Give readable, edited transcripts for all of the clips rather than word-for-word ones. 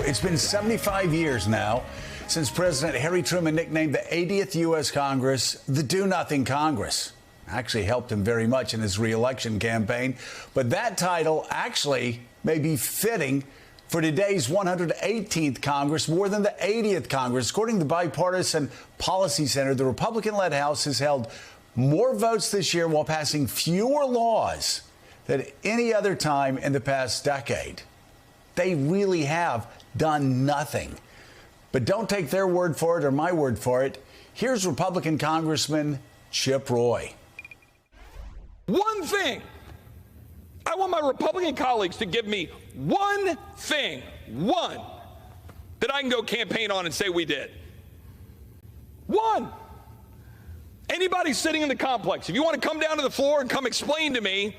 It's been 75 years now since President Harry Truman nicknamed the 80th U.S. Congress the Do-Nothing Congress. Actually helped him very much in his re-election campaign. But that title actually may be fitting for today's 118th Congress more than the 80th Congress. According to the Bipartisan Policy Center, the Republican-led House has held more votes this year while passing fewer laws than any other time in the past decade. They really have done nothing. But don't take their word for it or my word for it. Here's Republican Congressman Chip Roy. One thing. I want my Republican colleagues to give me one thing, one, that I can go campaign on and say we did. One. Anybody sitting in the complex, if you want to come down to the floor and come explain to me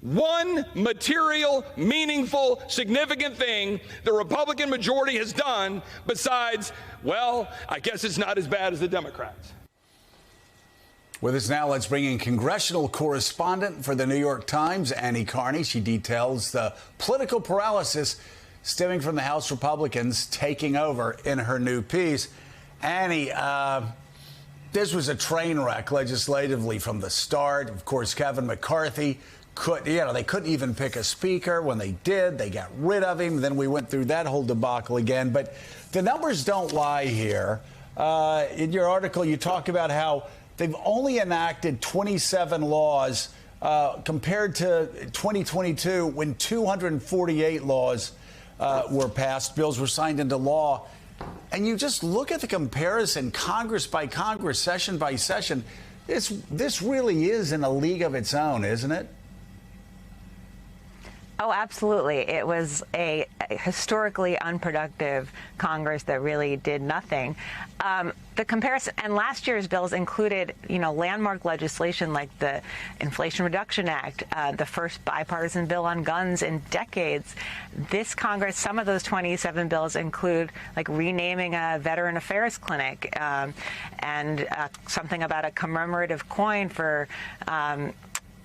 one material, meaningful, significant thing the Republican majority has done besides, well, I guess it's not as bad as the Democrats. With us now, let's bring in congressional correspondent for the New York Times, Annie Carney. She details the political paralysis stemming from the House Republicans taking over in her new piece. Annie, this was a train wreck legislatively from the start. Of course, Kevin McCarthy they couldn't even pick a speaker. When they did, they got rid of him. Then we went through that whole debacle again. But the numbers don't lie here. In your article, you talk about how they've only enacted 27 laws compared to 2022 when 248 laws were passed, bills were signed into law. And you just look at the comparison, Congress by Congress, session by session. This really is in a league of its own, isn't it? Oh, absolutely. It was a historically unproductive Congress that really did nothing. The comparison, and last year's bills included, landmark legislation like the Inflation Reduction Act, the first bipartisan bill on guns in decades. This Congress, some of those 27 bills include like renaming a Veteran Affairs Clinic and something about a commemorative coin for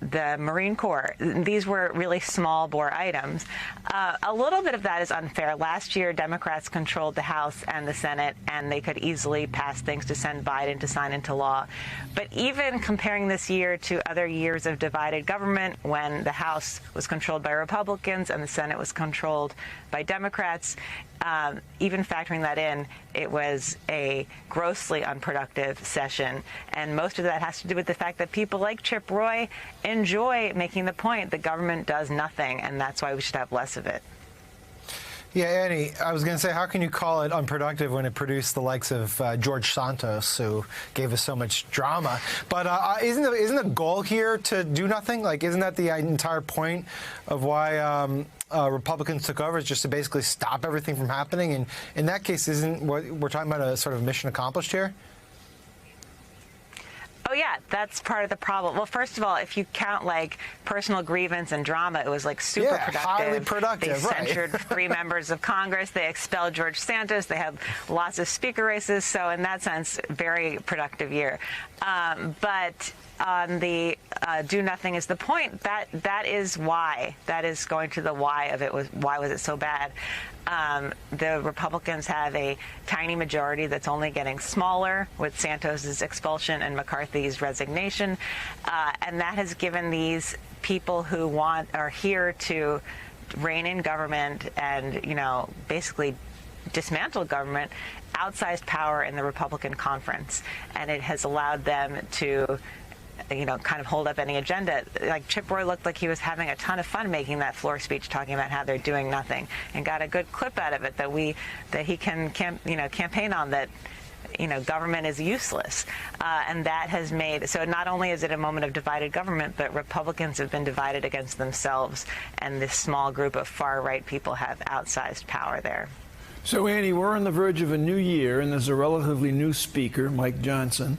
the Marine Corps. These were really small bore items. A little bit of that is unfair. Last year, Democrats controlled the House and the Senate, and they could easily pass things to send Biden to sign into law. But even comparing this year to other years of divided government, when the House was controlled by Republicans and the Senate was controlled by Democrats, even factoring that in, it was a grossly unproductive session. And most of that has to do with the fact that people like Chip Roy enjoy making the point that government does nothing, and that's why we should have less of it. Yeah, Annie, I was going to say, how can you call it unproductive when it produced the likes of George Santos, who gave us so much drama? But isn't the goal here to do nothing? Like, isn't that the entire point of why Republicans took over, is just to basically stop everything from happening? And in that case, isn't what we're talking about a sort of mission accomplished here? Oh, yeah, that's part of the problem. Well, first of all, if you count like personal grievance and drama, it was like super productive. Highly productive. They censured 3 members of Congress. They expelled George Santos. They had lots of speaker races. So in that sense, very productive year. But on the do nothing is the point. That is why. That is going to the why of it. Why was it so bad? The Republicans have a tiny majority that's only getting smaller with Santos's expulsion and McCarthy's resignation, and that has given these people who are here to rein in government and basically dismantle government outsized power in the Republican conference, and it has allowed them to kind of hold up any agenda. Like Chip Roy looked like he was having a ton of fun making that floor speech, talking about how they're doing nothing, and got a good clip out of it that he can campaign on, that government is useless, and that has made so not only is it a moment of divided government, but Republicans have been divided against themselves, and this small group of far right people have outsized power there. So, Annie, we're on the verge of a new year, and there's a relatively new speaker, Mike Johnson.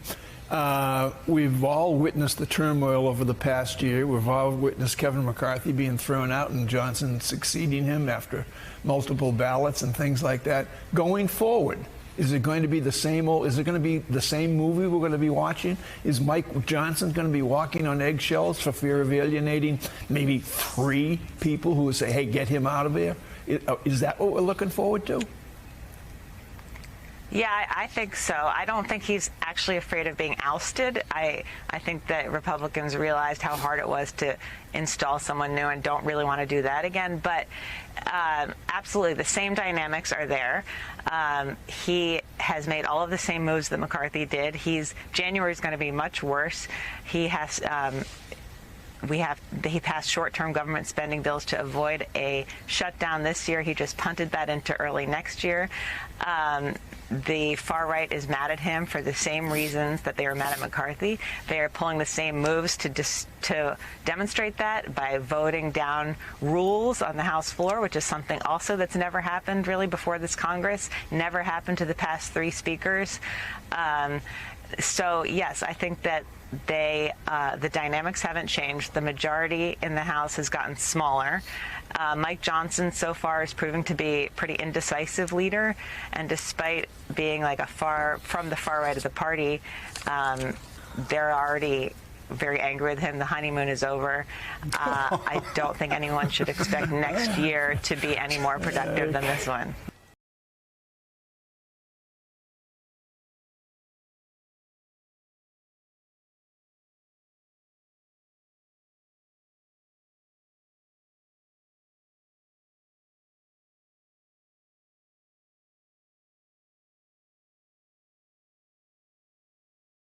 We've all witnessed the turmoil over the past year. We've all witnessed Kevin McCarthy being thrown out and Johnson succeeding him after multiple ballots and things like that. Going forward, is it going to be the same old? Is it going to be the same movie we're going to be watching? Is Mike Johnson going to be walking on eggshells for fear of alienating maybe 3 people who would say, hey, get him out of here? Is that what we're looking forward to? Yeah, I think so. I don't think he's actually afraid of being ousted. I think that Republicans realized how hard it was to install someone new and don't really want to do that again. But absolutely, the same dynamics are there. He has made all of the same moves that McCarthy did. January is going to be much worse. He has. He passed short-term government spending bills to avoid a shutdown this year. He just punted that into early next year. The far right is mad at him for the same reasons that they were mad at McCarthy. They are pulling the same moves to demonstrate that by voting down rules on the House floor, which is something also that's never happened really before this Congress, never happened to the past 3 speakers. So yes, I think that the dynamics haven't changed. The majority in the House has gotten smaller. Mike Johnson so far is proving to be a pretty indecisive leader, and despite being like from the far right of the party, they're already very angry with him. The honeymoon is over. I don't think anyone should expect next year to be any more productive than this one.